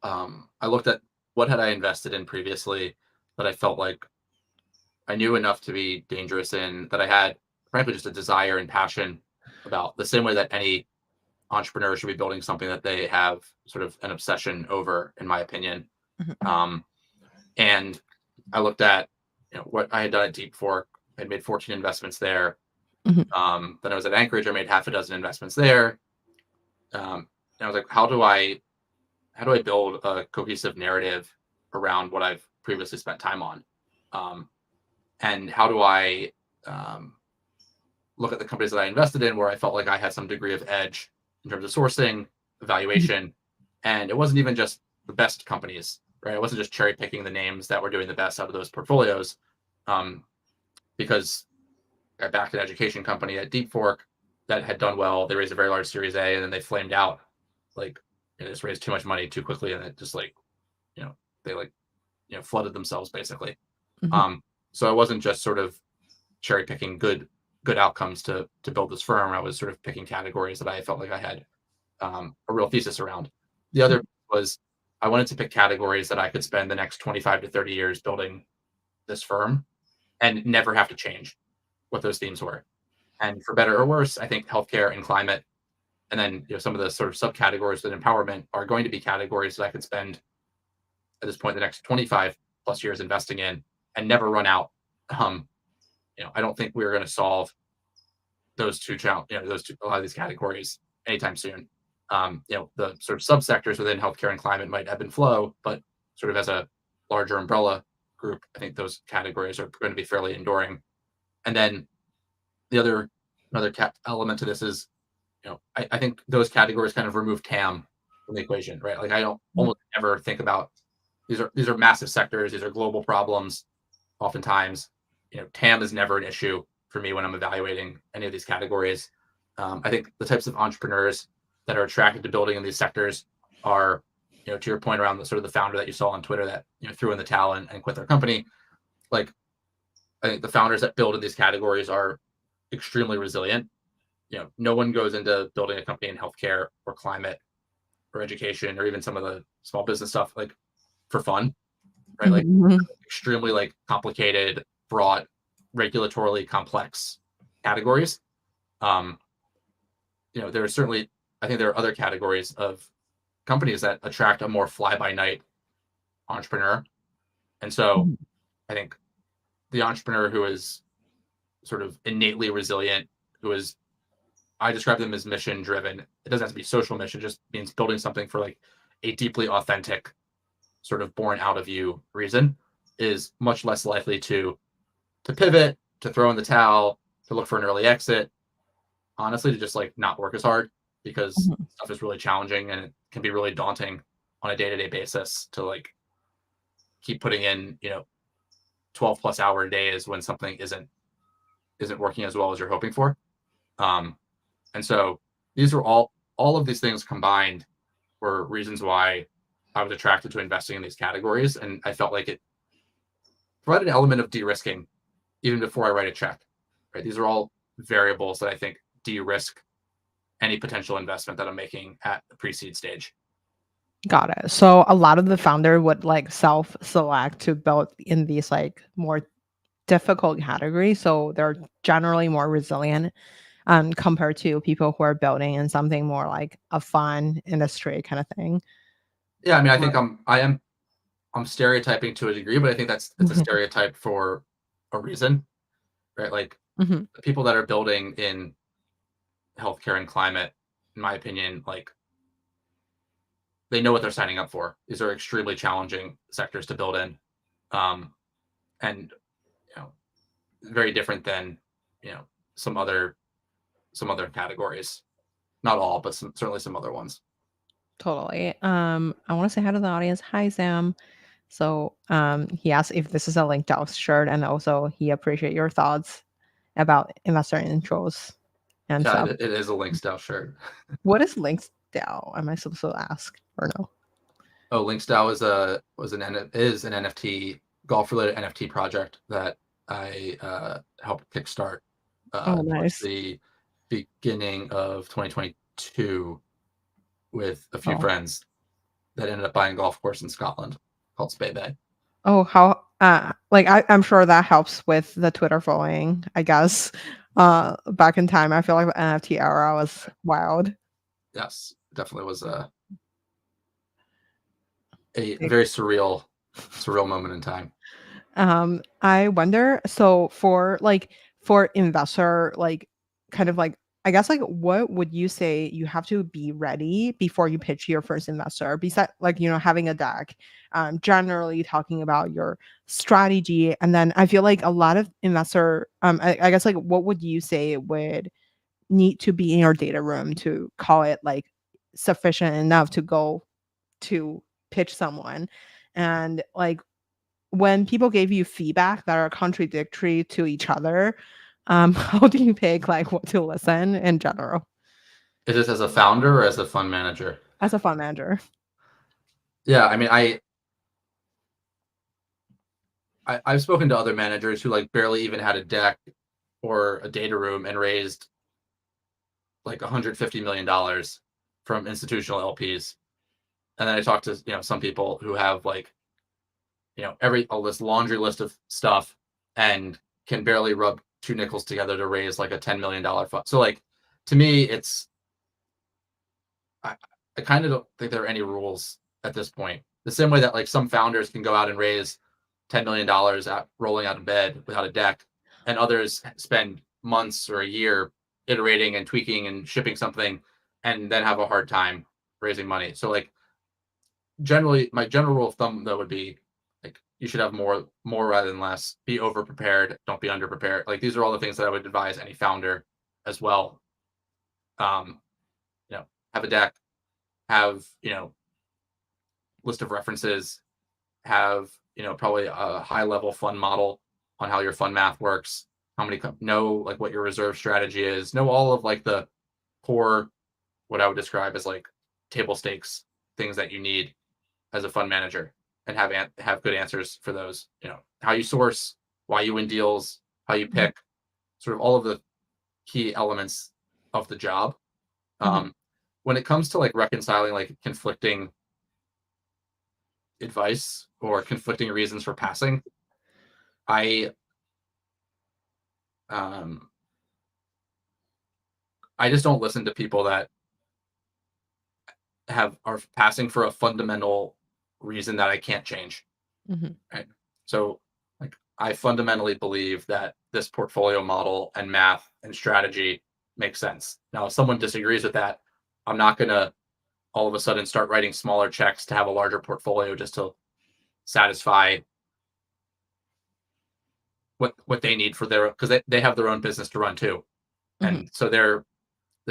I looked at what had I invested in previously that I felt like I knew enough to be dangerous in, that I had, frankly, just a desire and passion about, the same way that any entrepreneur should be building something that they have sort of an obsession over, in my opinion. Mhm, Um, and I looked at what I had done at Deep Fork. I'd made 14 investments there. mhm, Then I was at Anchorage. I made half a dozen investments there. And I was like, how do I build a cohesive narrative around what I've previously spent time on? Um, and how do I um, look at the companies that I invested in where I felt like I had some degree of edge in terms of sourcing, mhm, evaluation, and it wasn't even just the best companies, right? I wasn't just cherry picking the names that were doing the best out of those portfolios, um, because I backed an education company at Deep Fork that had done well. They raised a very large Series A, and then they flamed out. Like, they just raised too much money too quickly, and it just like you know they like flooded themselves basically. mhm, Um, so I wasn't just sort of cherry picking good outcomes to build this firm. I was sort of picking categories that I felt like I had a real thesis around. The other was I wanted to pick categories that I could spend the next 25 to 30 years building this firm and never have to change what those themes were. And for better or worse, I think healthcare and climate, and then some of the sort of subcategories with empowerment are going to be categories that I could spend at this point the next 25 plus years investing in and never run out. I don't think we're going to solve those two a lot of these categories anytime soon. The sort of subsectors within healthcare and climate might ebb and flow, but sort of as a larger umbrella group, I think those categories are going to be fairly enduring. And then the another element to this is, I think those categories kind of remove TAM from the equation, right? Like I don't almost ever think about these are massive sectors, these are global problems. Oftentimes, TAM is never an issue for me when I'm evaluating any of these categories. I think the types of entrepreneurs that are attracted to building in these sectors are, to your point around the sort of the founder that you saw on Twitter that threw in the towel and quit their company. Like, I think the founders that build in these categories are extremely resilient. No one goes into building a company in healthcare or climate or education or even some of the small business stuff like for fun, right? Like extremely like complicated, broad, regulatorily complex categories. There are certainly, I think there are other categories of companies that attract a more fly-by-night entrepreneur. And so I think the entrepreneur who is sort of innately resilient, I describe them as mission driven. It doesn't have to be social mission, just means building something for like a deeply authentic, sort of born out of you reason, is much less likely to pivot, to throw in the towel, to look for an early exit, honestly, to just like not work as hard because stuff is really challenging and it can be really daunting on a day-to-day basis to like keep putting in 12 plus hour days when something isn't working as well as you're hoping for. And so these are all of these things combined were reasons why I was attracted to investing in these categories, and I felt like it provided an element of de-risking even before I write a check. Right? These are all variables that I think de-risk any potential investment that I'm making at the pre-seed stage. Got it. So a lot of the founder would like self-select to build in these like more difficult categories. So they're generally more resilient compared to people who are building in something more like a fun industry kind of thing. Yeah, I mean, I think I'm stereotyping to a degree, but I think it's a stereotype for a reason, right? Like the people that are building in healthcare and climate, in my opinion, like they know what they're signing up for. These are extremely challenging sectors to build in, and very different than some other categories. Not all, but certainly some other ones. Totally. I want to say hi to the audience. Hi, Sam. So he asked if this is a linked out shirt, and also he appreciate your thoughts about investor intros and Yeah, stuff. it is a link style shirt. What is links DAO? Am I supposed to ask or no? Oh, Linkstyle is an NFT golf related NFT project that I helped kickstart Oh, towards nice. the beginning of 2022 with a few Oh, friends that ended up buying a golf course in Scotland called Spey Bay. oh, how like I'm sure that helps with the Twitter following, I guess. Back in time, I feel like the NFT era was wild. Yes, definitely was a very surreal moment in time. I wonder, so for investor, like kind of like I guess like what would you say you have to be ready before you pitch your first investor? Besides like, having a deck, generally talking about your strategy. And then I feel like a lot of investor, I guess like what would you say would need to be in your data room to call it like sufficient enough to go to pitch someone? And like when people gave you feedback that are contradictory to each other, how do you pick like what to listen in general Is this as a founder or as a fund manager? as a fund manager? Yeah, I mean, I've spoken to other managers who like barely even had a deck or a data room and raised like $150 million from institutional LPs. And then I talked to, some people who have like, all this laundry list of stuff and can barely rub two nickels together to raise like a $10 million fund. So like, to me, I kind of don't think there are any rules at this point. The same way that like some founders can go out and raise $10 million at rolling out of bed without a deck, and others spend months or a year iterating and tweaking and shipping something and then have a hard time raising money. So like generally my general rule of thumb though would be like you should have more rather than less. Be over prepared, don't be under prepared. Like these are all the things that I would advise any founder as well. Um, have a deck, have list of references, have probably a high level fund model on how your fund math works, how many know like what your reserve strategy is, know all of like the core, what I would describe as like table stakes things that you need as a fund manager, and have good answers for those. How you source, why you win deals, how you Mhm. pick, sort of all of the key elements of the job. Mhm. When it comes to like reconciling like conflicting advice or conflicting reasons for passing, I um I just don't listen to people that are passing for a fundamental reason that I can't change. Mhm. Right. So like I fundamentally believe that this portfolio model and math and strategy makes sense. Now, if someone disagrees with that, I'm not gonna all of a sudden start writing smaller checks to have a larger portfolio just to satisfy what they need for their, because they have their own business to run too. Mhm. And so they're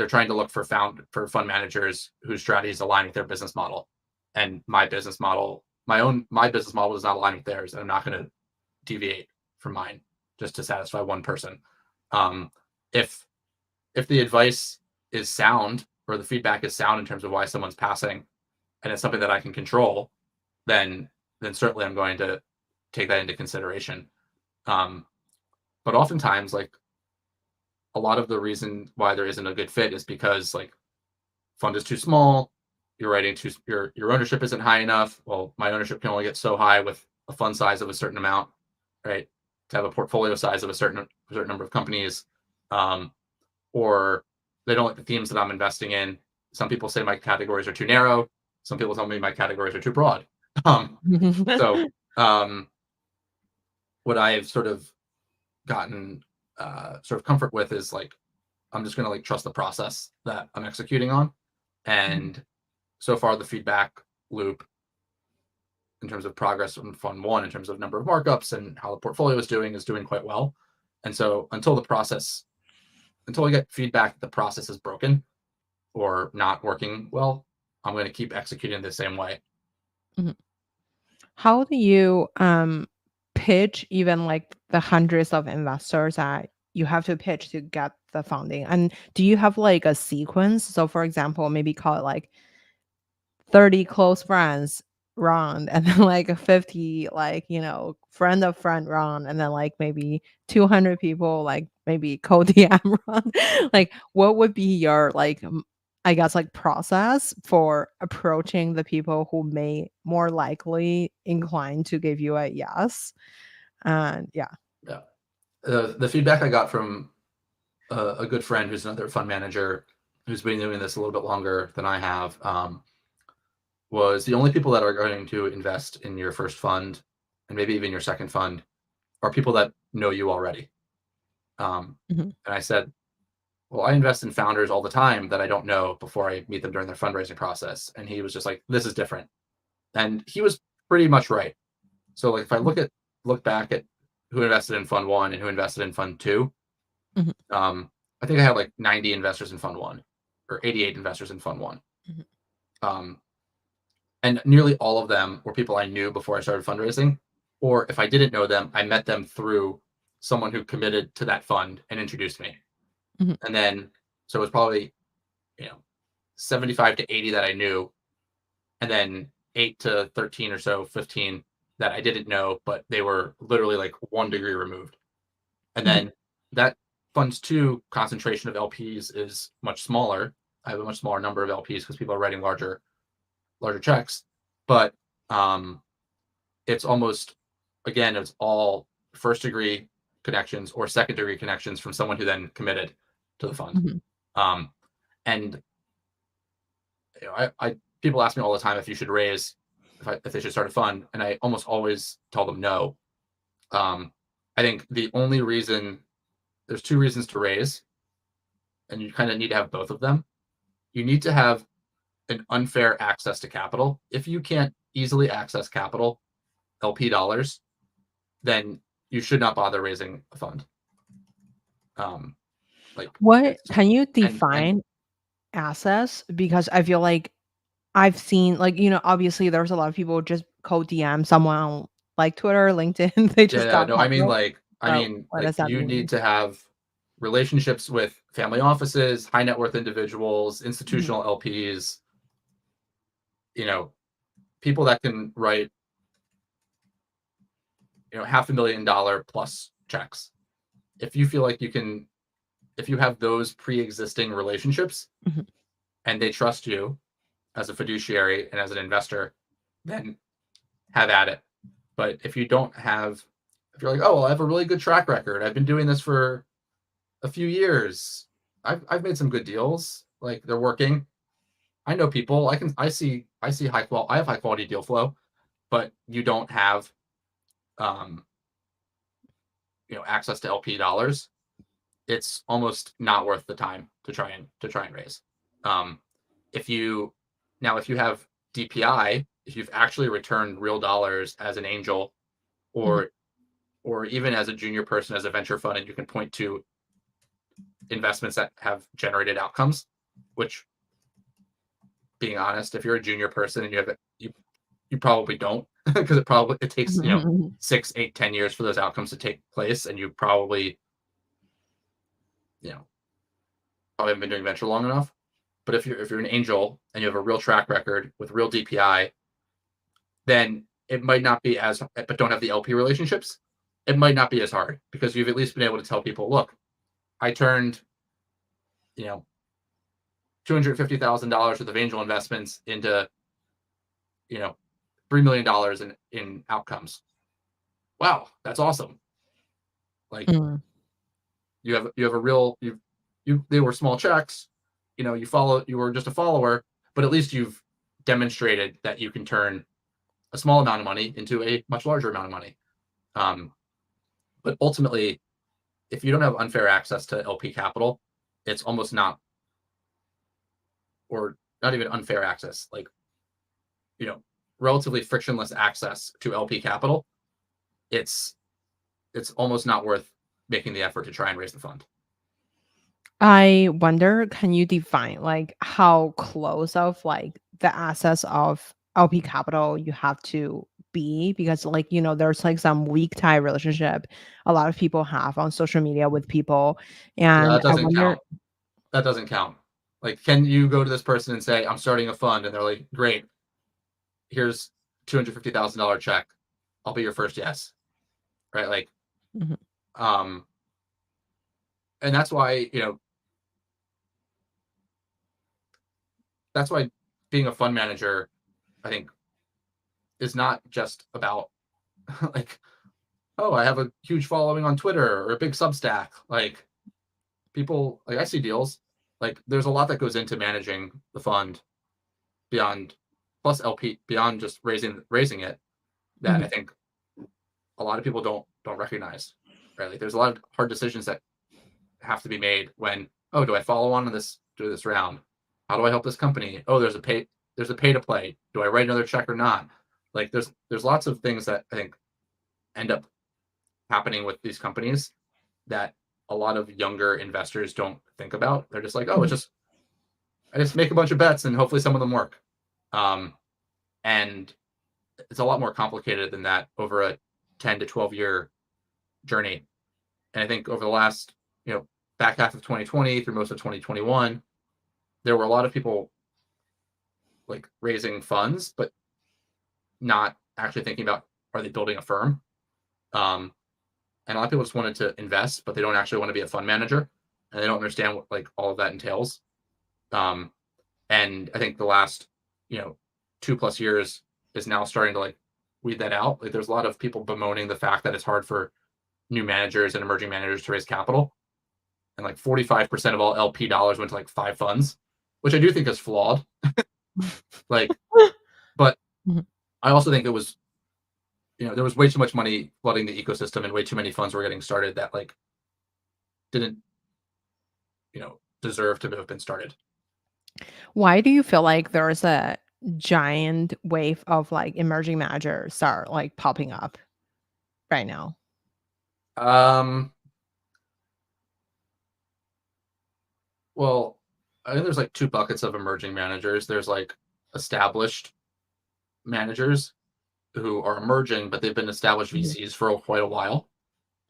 trying to look for fund managers whose strategies align with their business model. And my business model, my business model does not align with theirs, and I'm not going to deviate from mine just to satisfy one person. Um, if if the advice is sound or the feedback is sound in terms of why someone's passing, and it's something that I can control, then certainly I'm going to take that into consideration. Um, but oftentimes, like a lot of the reason why there isn't a good fit is because like fund is too small, you're writing too your ownership isn't high enough. Well, my ownership can only get so high with a fund size of a certain amount, right? To have a portfolio size of a certain number of companies, um, or they don't like the themes that I'm investing in. Some people say my categories are too narrow. Some people tell me my categories are too broad. Um, so um, what I've sort of gotten sort of comfort with is like I'm just going to like trust the process that I'm executing on. Mhm. And so far, the feedback loop in terms of progress on fund one, in terms of number of markups and how the portfolio is doing quite well. And so until I get feedback that the process is broken or not working well, I'm going to keep executing the same way. Mhm. How do you pitch even like the hundreds of investors that you have to pitch to get the funding? And do you have like a sequence? So for example, maybe call it like 30 close friends round and then like a 50 like, friend of friend round and then like maybe 200 people like maybe code DM round. Like what would be your like I guess like process for approaching the people who may more likely incline to give you a yes? And yeah. Yeah. The feedback I got from a good friend who's another fund manager who's been doing this a little bit longer than I have, was the only people that are going to invest in your first fund and maybe even your second fund are people that know you already. Mhm. And I said, well, I invest in founders all the time that I don't know before I meet them during their fundraising process. And he was just like, this is different. And he was pretty much right. So like if I Mhm. look back at who invested in fund one and who invested in fund two, Mhm. I think I had like 90 investors in fund one or 88 investors in fund one. Mhm. Um, and nearly all of them were people I knew before I started fundraising. Or if I didn't know them, I met them through someone who committed to that fund and introduced me. Mhm. And then, so it was probably, you know, 75 to 80 that I knew, and then 8 to 13 or so, 15 that I didn't know, but they were literally like 1 degree removed. And Mhm. then that Fund 2 concentration of LPs is much smaller. I have a much smaller number of LPs because people are writing larger checks, but it's almost, again, it's all first degree connections or second degree connections from someone who then committed to the fund. Mhm. And I people ask me all the time if you should raise, if they should start a fund, and I almost always tell them no. I think the only reason, there's two reasons to raise, and you kind of need to have both of them. You need to have an unfair access to capital. If you can't easily access capital, LP dollars, then you should not bother raising a fund. Like What it's can you and define access? Because I feel like I've seen, like, obviously there's a lot of people just cold DM someone on, like, Twitter, LinkedIn, they just yeah, got no, capital, but what like does that you mean? need to have relationships with family offices, high net worth individuals, Mhm, institutional LPs, you know, people that can write, $500,000 plus checks. If you feel like you can, if you have those pre-existing relationships mhm, and they trust you as a fiduciary and as an investor, then have at it. But if you don't have, if you're like, oh, well, I have a really good track record, I've been doing this for a few years, I've made some good deals, like they're working. I know people. I see I have high quality deal flow, but you don't have um, access to LP dollars. It's almost not worth the time to try and raise. Um, if you if you have DPI, if you've actually returned real dollars as an angel, mhm, or even as a junior person as a venture fund, and you can point to investments that have generated outcomes, which, being honest, if you're a junior person and you probably don't, because it takes, mhm, mhm, 6, 8, 10 years for those outcomes to take place, and you probably, you know probably haven't been doing venture long enough. But if you're an angel and you have a real track record with real DPI, then it might not be as, but don't have the LP relationships, it might not be as hard, because you've at least been able to tell people, look, I turned, you know $250,000 worth of angel investments into, you know $3 million in outcomes. Wow, that's awesome. Like, mhm. you have a real, you they were small checks, you were just a follower, but at least you've demonstrated that you can turn a small amount of money into a much larger amount of money. Um, but ultimately, if you don't have unfair access to LP capital, it's almost not, or not even unfair access, like, you know, relatively frictionless access to LP capital. It's almost not worth making the effort to try and raise the fund. I wonder, can you define, like, how close of, like, the assets of LP capital you have to be? Because, like, there's, like, some weak tie relationship a lot of people have on social media with people, Yeah, and that I doesn't wonder. count. That doesn't count. Like, can you go to this person and say, I'm starting a fund? And they're like, great, here's $250,000 check. I'll be your first yes. Right. Like, Mhm, um, and that's why, that's why being a fund manager, I think, is not just about like, oh, I have a huge following on Twitter or a big Substack. Like, people, like, I see deals. Like, there's a lot that goes into managing the fund beyond, plus LP, beyond just raising it, that I mhm, think a lot of people don't recognize. Right? Like, there's a lot of hard decisions that have to be made when, oh, do I follow on to this round? How do I help this company? Oh, there's a pay to play. Do I write another check or not? Like, there's lots of things that I think end up happening with these companies that a lot of younger investors don't think about. They're just like, oh, mhm, I just make a bunch of bets and hopefully some of them work. Um, and it's a lot more complicated than that over a 10 to 12-year journey. And I think over the last, back half of 2020 through most of 2021, there were a lot of people, like, raising funds, but not actually thinking about, are they building a firm? Um, and a lot of people just wanted to invest, but they don't actually want to be a fund manager, and they don't understand what like all of that entails. And I think the last 2+ years is now starting to like weed that out. Like there's a lot of people bemoaning the fact that it's hard for new managers and emerging managers to raise capital, and like 45% of all LP dollars went to like 5 funds, which I do think is flawed. Like, but Mhm. I also think there was way too much money flooding the ecosystem, and way too many funds were getting started that like didn't deserve to have been started. Why do you feel like there's a giant wave of like emerging managers are like popping up right now? Um, well, I think there's like 2 buckets of emerging managers. There's like established managers who are emerging, but they've been established Mhm, VCs for quite a while.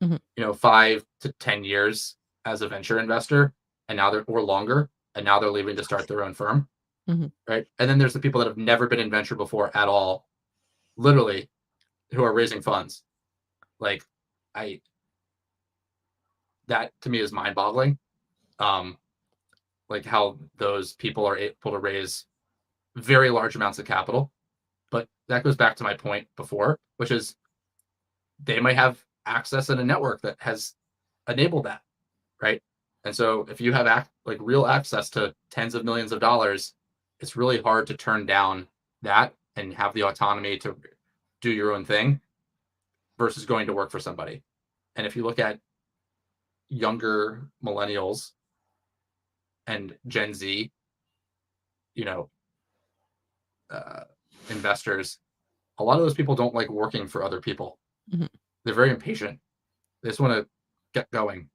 mhm, 5 to 10 years as a venture investor, and now they're or longer, and now they're leaving to start their own firm, mhm. right? And then there's the people that have never been in venture before at all, literally, who are raising funds. Like, I that to me is mind-boggling. Um, like how those people are able to raise very large amounts of capital. But that goes back to my point before, which is they might have access and a network that has enabled that, right? And so if you have like real access to tens of millions of dollars, it's really hard to turn down that and have the autonomy to do your own thing versus going to work for somebody. And if you look at younger millennials and Gen Z, you know, uh, investors, a lot of those people don't like working for other people. Mhm. They're very impatient. They just want to get going.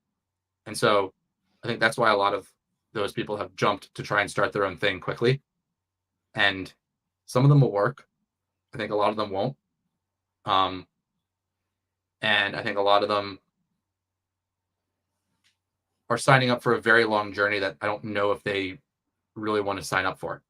And so I think that's why a lot of those people have jumped to try and start their own thing quickly. And some of them will work. I think a lot of them won't. Um, and I think a lot of them are signing up for a very long journey that I don't know if they really want to sign up for.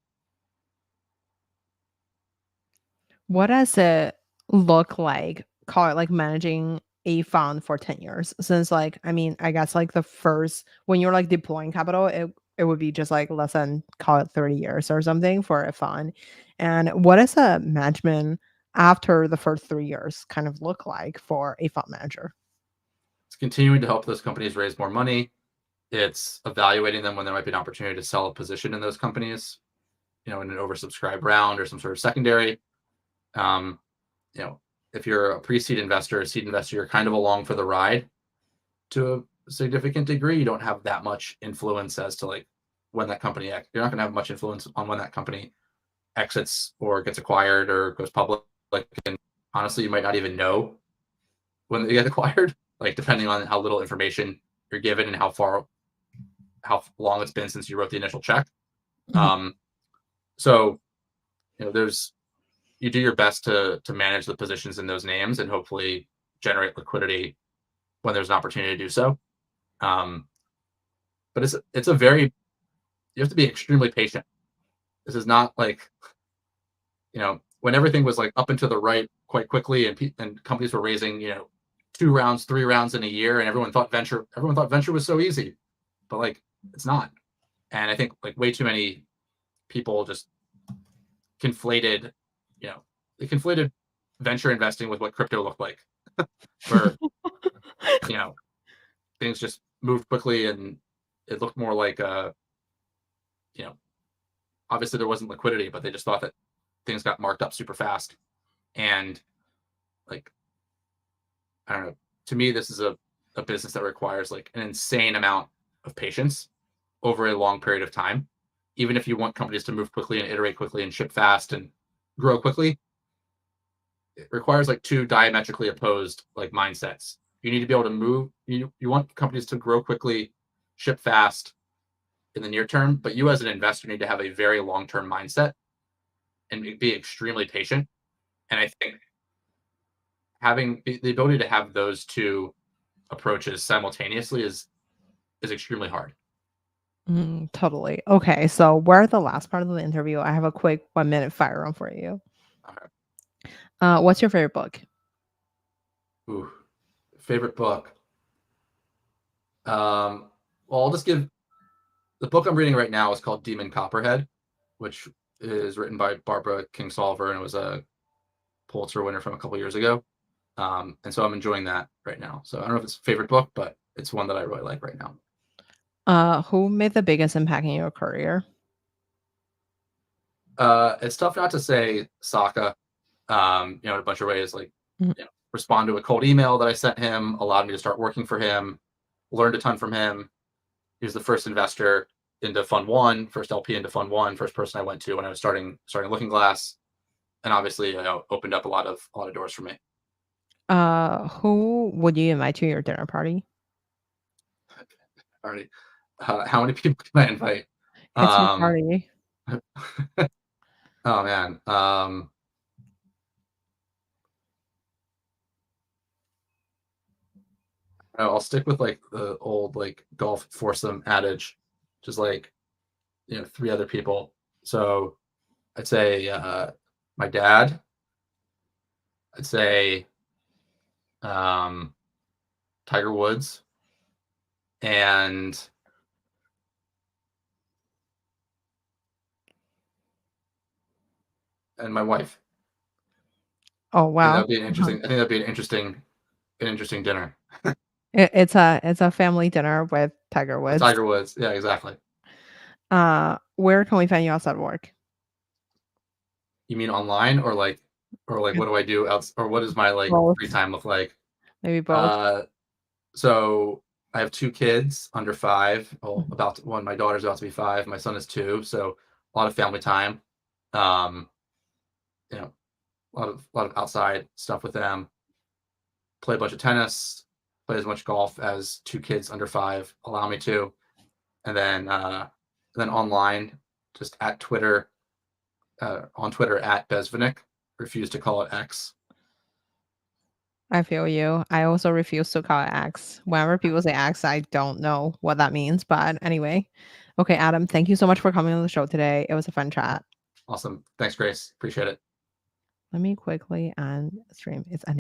What does it look like, call it like managing a fund for 10 years? Since like, I mean, I guess like the first when you're like deploying capital, it would be just like less than call it 30 years or something for a fund. And what does a management after the first 3 years kind of look like for a fund manager? It's continuing to help those companies raise more money. It's evaluating them when there might be an opportunity to sell a position in those companies, in an oversubscribed round or some sort of secondary. Um, you know, if you're a pre-seed investor, a seed investor, you're kind of along for the ride to a significant degree. You don't have that much influence as to like when that company, you're not going to have much influence on when that company exits or gets acquired or goes public. And honestly, you might not even know when they get acquired, like depending on how little information you're given and how long it's been since you wrote the initial check. Mhm. Um, so there's you do your best to manage the positions in those names and hopefully generate liquidity when there's an opportunity to do so. Um, but it's a very you have to be extremely patient. This is not like when everything was like up and to the right quite quickly, and companies were raising 2 rounds, 3 rounds in a year, and everyone thought venture was so easy, but like it's not. And I think like way too many people just conflated, you know, they conflated venture investing with what crypto looked like, where you know things just moved quickly and it looked more like you know obviously there wasn't liquidity, but they just thought that things got marked up super fast. And like I don't know, to me this is a business that requires like an insane amount of patience over a long period of time. Even if you want companies to move quickly and iterate quickly and ship fast and grow quickly, it requires like 2 diametrically opposed like mindsets. You need to be able to move. You want companies to grow quickly, ship fast in the near term, but you as an investor need to have a very long term mindset and be extremely patient. And I think having the ability to have those 2 approaches simultaneously is extremely hard. Totally. Okay, so we're at the last part of the interview. I have a quick 1-minute fire round for you. Okay. What's your favorite book? Ooh. Favorite book. Well, I'll just give the book I'm reading right now is called Demon Copperhead, which is written by Barbara Kingsolver and it was a Pulitzer winner from a couple years ago. And so I'm enjoying that right now. So I don't know if it's a favorite book, but it's one that I really like right now. Who made the biggest impact in your career? It's tough not to say Sokka, in a bunch of ways, like, Mhm. respond to a cold email that I sent him, allowed me to start working for him, learned a ton from him. He was the first investor into Fund One, first LP into Fund One, first person I went to when I was starting Looking Glass, and obviously, opened up a lot of doors for me. Who would you invite to your dinner party? Already, how many people can I invite? It's your Um, party. oh man, I'll stick with like the old like golf foursome adage, which is like three other people. So I'd say my dad. I'd say um, Tiger Woods and my wife. Oh, I think that wow. would be an interesting. I think that'd be an interesting dinner. It's a family dinner with Tiger With Woods. Tiger Woods. Yeah, exactly. Where can we find you outside work? You mean online or like what do I do else or what does my like free Both. time look like? Maybe both. Uh, so I have two kids under 5. Well, Mhm. about one. My daughter's about to be 5. My son is 2. So a lot of family time. Um, you know, a lot of outside stuff with them. Play a bunch of tennis. Play as much golf as 2 kids under 5 allow me to, and then online, just at Twitter, on Twitter at Besvinick. Refuse to call it X. I feel you. I also refuse to call it X. Whenever people say X, I don't know what that means. But anyway. Okay, Adam, thank you so much for coming on the show today. It was a fun chat. Awesome. Thanks, Grace. Appreciate it. Let me quickly end stream. It's